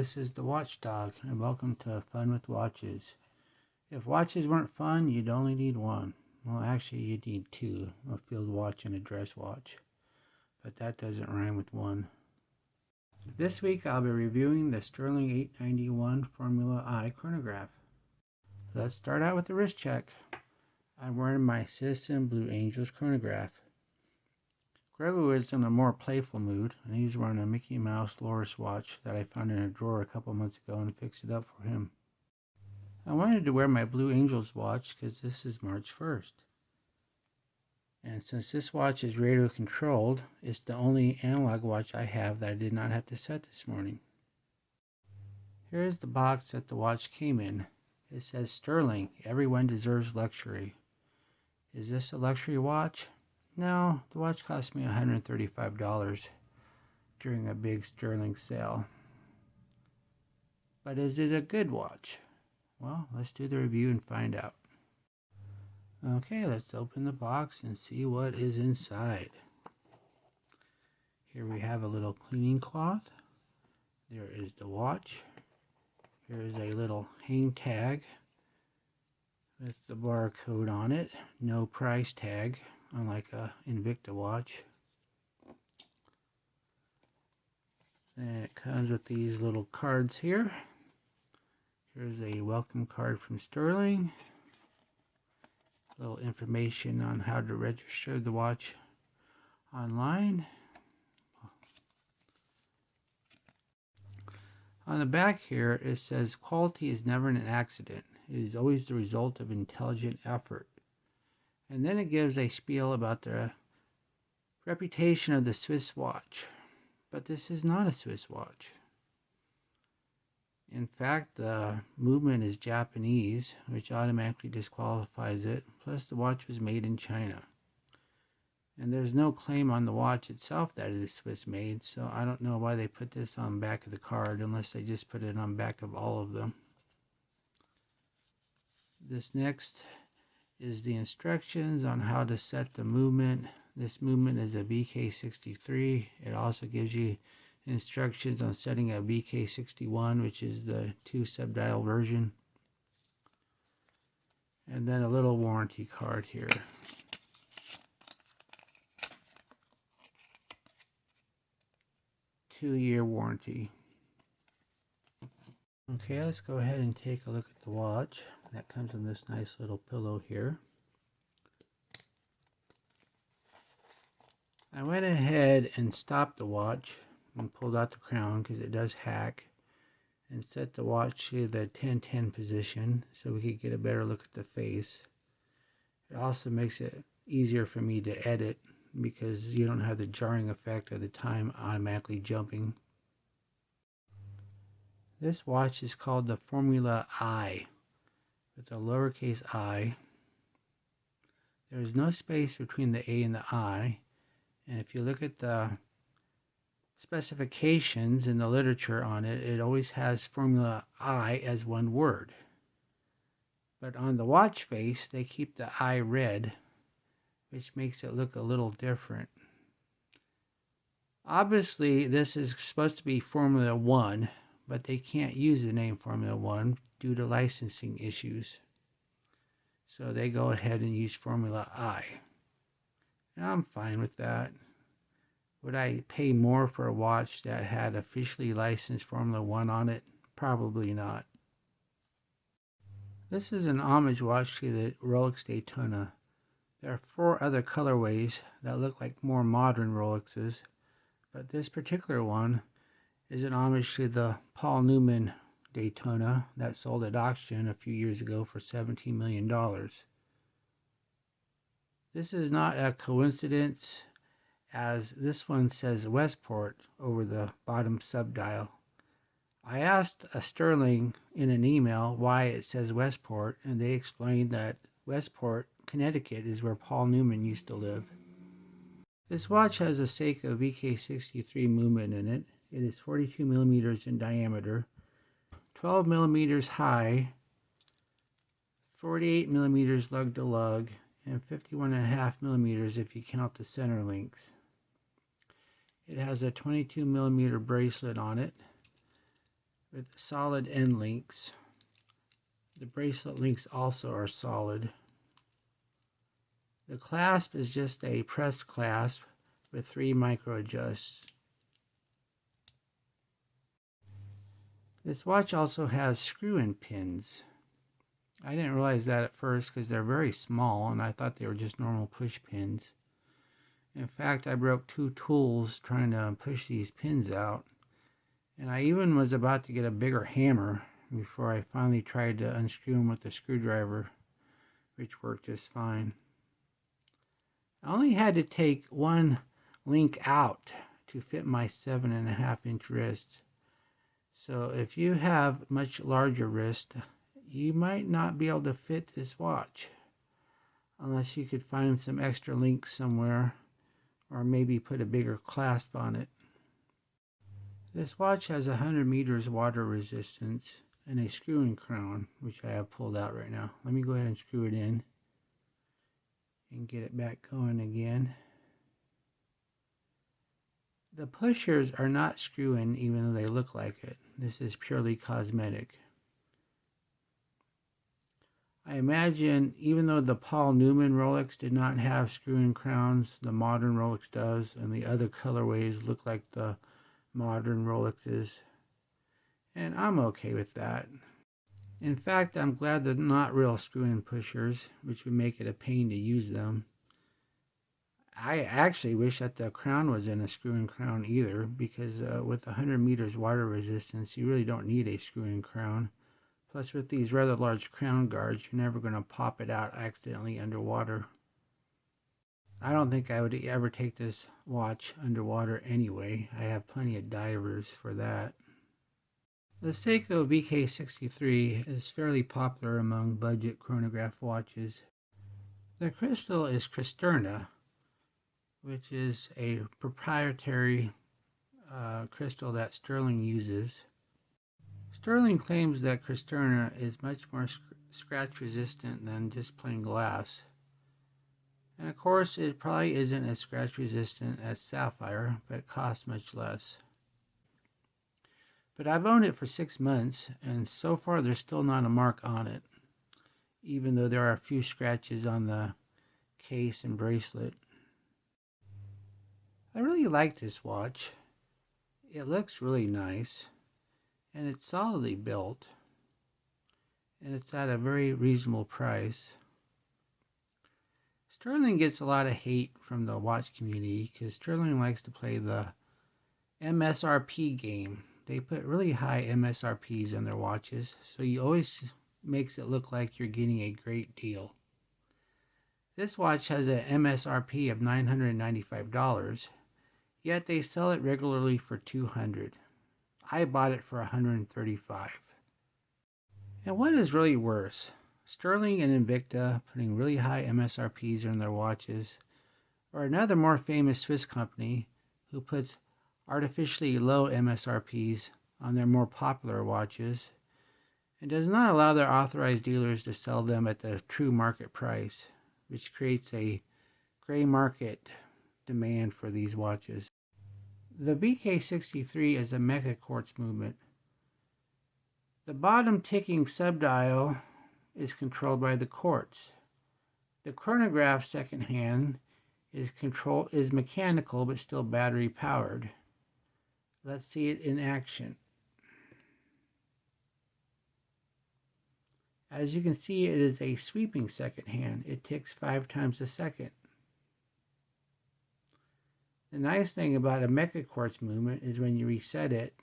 this is the Watchdog, and welcome to Fun with Watches. If watches weren't fun, you'd only need one. Well, actually, you'd need two, a field watch and a dress watch. But that doesn't rhyme with one. This week, I'll be reviewing the Stuhrling 891 Formulai chronograph. Let's start out with the wrist check. I'm wearing my Citizen Blue Angels chronograph. Gregory was in a more playful mood, and he's wearing a Mickey Mouse Loris watch that I found in a drawer a couple months ago and fixed it up for him. I wanted to wear my Blue Angels watch because this is March 1st. And since this watch is radio controlled, it's the only analog watch I have that I did not have to set this morning. Here is the box that the watch came in. It says Stuhrling, everyone deserves luxury. Is this a luxury watch? No, the watch cost me $135 during a big Stuhrling sale. But is it a good watch? Well, let's do the review and find out. Okay, let's open the box and see what is inside. Here we have a little cleaning cloth. There is the watch. Here is a little hang tag with the barcode on it. No price tag, unlike a Invicta watch. And it comes with these little cards here. Here's a welcome card from Stuhrling. A little information on how to register the watch online. On the back here, it says quality is never an accident. It is always the result of intelligent effort. And then it gives a spiel about the reputation of the Swiss watch. But this is not a Swiss watch. In fact, the movement is Japanese, which automatically disqualifies it. Plus, the watch was made in China. And there's no claim on the watch itself that it is Swiss made, so I don't know why they put this on the back of the card, unless they just put it on the back of all of them. This next is the instructions on how to set the movement. This movement is a BK63. It also gives you instructions on setting a BK61, which is the 2 subdial version. And then a little warranty card here. Two-year warranty. Okay, let's go ahead and take a look at the watch. That comes in this nice little pillow here. I went ahead and stopped the watch and pulled out the crown because it does hack, and set the watch to the 10-10 position so we could get a better look at the face. It also makes it easier for me to edit because you don't have the jarring effect of the time automatically jumping. This watch is called the Formulai with a lowercase I. There is no space between the A and the I, and if you look at the specifications in the literature on it, it always has Formula I as one word. But on the watch face, they keep the I red, which makes it look a little different. Obviously, this is supposed to be Formula 1, but they can't use the name Formula 1 due to licensing issues. So they go ahead and use Formula I. And I'm fine with that. Would I pay more for a watch that had officially licensed Formula 1 on it? Probably not. This is an homage watch to the Rolex Daytona. There are 4 other colorways that look like more modern Rolexes, but this particular one is an homage to the Paul Newman Daytona that sold at auction a few years ago for $17 million. This is not a coincidence, as this one says Westport over the bottom subdial. I asked a Stuhrling in an email why it says Westport, and they explained that Westport, Connecticut is where Paul Newman used to live. This watch has a Seiko VK63 movement in it. It is 42 millimeters in diameter, 12 millimeters high, 48 millimeters lug to lug, and 51.5 millimeters if you count the center links. It has a 22 millimeter bracelet on it. with solid end links. The bracelet links also are solid. The clasp is just a pressed clasp with 3 micro adjusts. This watch also has screw-in pins. I didn't realize that at first because they're very small and I thought they were just normal push pins. In fact, I broke 2 tools trying to push these pins out. And I even was about to get a bigger hammer before I finally tried to unscrew them with a screwdriver, which worked just fine. I only had to take 1 link out to fit my 7.5-inch wrist. So if you have much larger wrist, you might not be able to fit this watch unless you could find some extra links somewhere or maybe put a bigger clasp on it. This watch has 100 meters water resistance and a screw-in crown, which I have pulled out right now. Let me go ahead and screw it in and get it back going again. The pushers are not screw-in even though they look like it. This is purely cosmetic. I imagine even though the Paul Newman Rolex did not have screw-in crowns, the modern Rolex does, and the other colorways look like the modern Rolexes. And I'm okay with that. In fact, I'm glad they're not real screw-in pushers, which would make it a pain to use them. I actually wish that the crown was in a screw-in crown either, because with 100 meters water resistance, you really don't need a screw-in crown. Plus, with these rather large crown guards, you're never going to pop it out accidentally underwater. I don't think I would ever take this watch underwater anyway. I have plenty of divers for that. The Seiko VK63 is fairly popular among budget chronograph watches. The crystal is Cristerna, which is a proprietary crystal that Stuhrling uses. Stuhrling claims that Cristerna is much more scratch resistant than just plain glass. And of course, it probably isn't as scratch resistant as sapphire, but it costs much less. But I've owned it for 6 months, and so far there's still not a mark on it, even though there are a few scratches on the case and bracelet. I really like this watch. It looks really nice, and it's solidly built, and it's at a very reasonable price. Stuhrling gets a lot of hate from the watch community because Stuhrling likes to play the MSRP game. They put really high MSRPs on their watches, so you always makes it look like you're getting a great deal. This watch has an MSRP of $995, yet they sell it regularly for $200. I bought it for $135. And what is really worse? Stuhrling and Invicta putting really high MSRPs on their watches, or another more famous Swiss company who puts artificially low MSRPs on their more popular watches and does not allow their authorized dealers to sell them at the true market price, which creates a gray market demand for these watches. The VK63 is a Mecha-quartz movement. The bottom ticking subdial is controlled by the quartz. The chronograph second hand is mechanical but still battery powered. Let's see it in action. As you can see, it is a sweeping second hand. It ticks 5 times a second. The nice thing about a Mecha-quartz movement is when you reset it,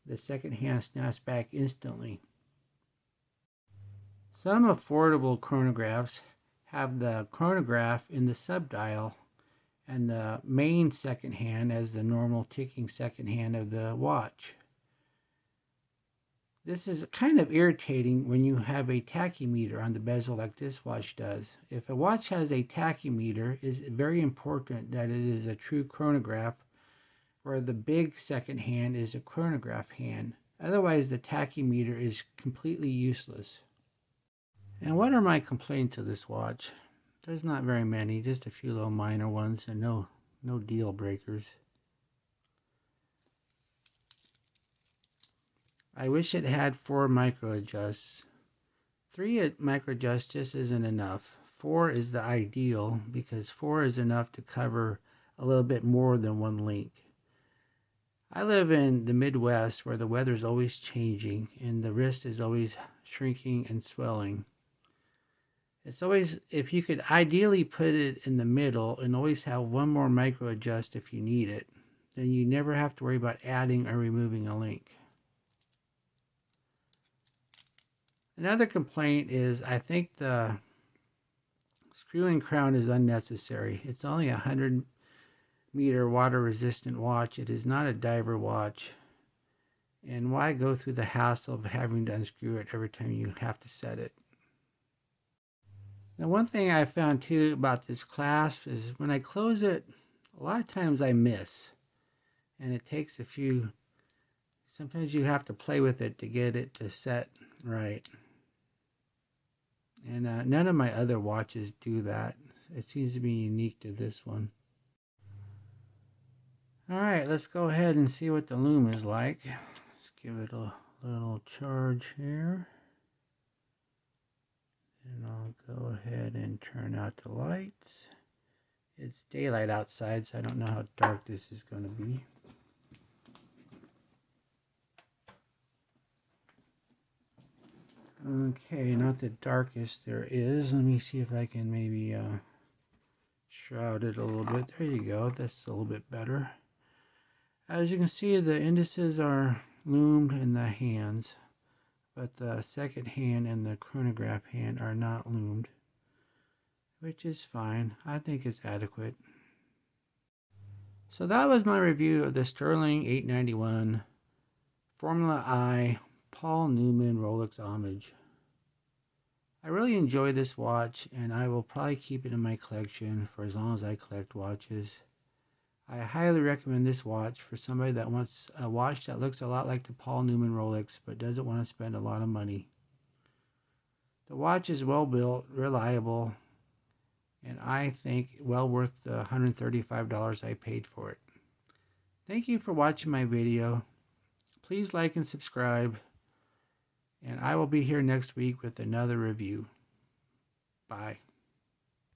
the second hand snaps back instantly. Some affordable chronographs have the chronograph in the subdial and the main second hand as the normal ticking second hand of the watch. This is kind of irritating when you have a tachymeter on the bezel like this watch does. If a watch has a tachymeter, it's very important that it is a true chronograph where the big second hand is a chronograph hand. Otherwise, the tachymeter is completely useless. And what are my complaints of this watch? There's not very many, just a few little minor ones and no deal breakers. I wish it had 4 micro adjusts. 3 micro adjusts just isn't enough. 4 is the ideal because 4 is enough to cover a little bit more than one link. I live in the Midwest where the weather is always changing and the wrist is always shrinking and swelling. It's always, if you could ideally put it in the middle and always have one more micro adjust if you need it, then you never have to worry about adding or removing a link. Another complaint is I think the screw-in crown is unnecessary. It's only a 100-meter water-resistant watch. It is not a diver watch. And why go through the hassle of having to unscrew it every time you have to set it? Now, one thing I found too about this clasp is when I close it, a lot of times I miss. And it takes a few, sometimes you have to play with it to get it to set right. And none of my other watches do that. It seems to be unique to this one. Alright, let's go ahead and see what the Lume is like. Let's give it a little charge here. And I'll go ahead and turn out the lights. It's daylight outside, so I don't know how dark this is going to be. Okay, not the darkest there is. Let me see if I can maybe shroud it a little bit. There you go. That's a little bit better. As you can see, the indices are loomed in the hands, but the second hand and the chronograph hand are not loomed, which is fine. I think it's adequate. So that was my review of the Stuhrling 891 Formulai Paul Newman Rolex Homage. I really enjoy this watch, and I will probably keep it in my collection for as long as I collect watches. I highly recommend this watch for somebody that wants a watch that looks a lot like the Paul Newman Rolex but doesn't want to spend a lot of money. The watch is well built, reliable, and I think well worth the $135 I paid for it. Thank you for watching my video. Please like and subscribe, and I will be here next week with another review. Bye.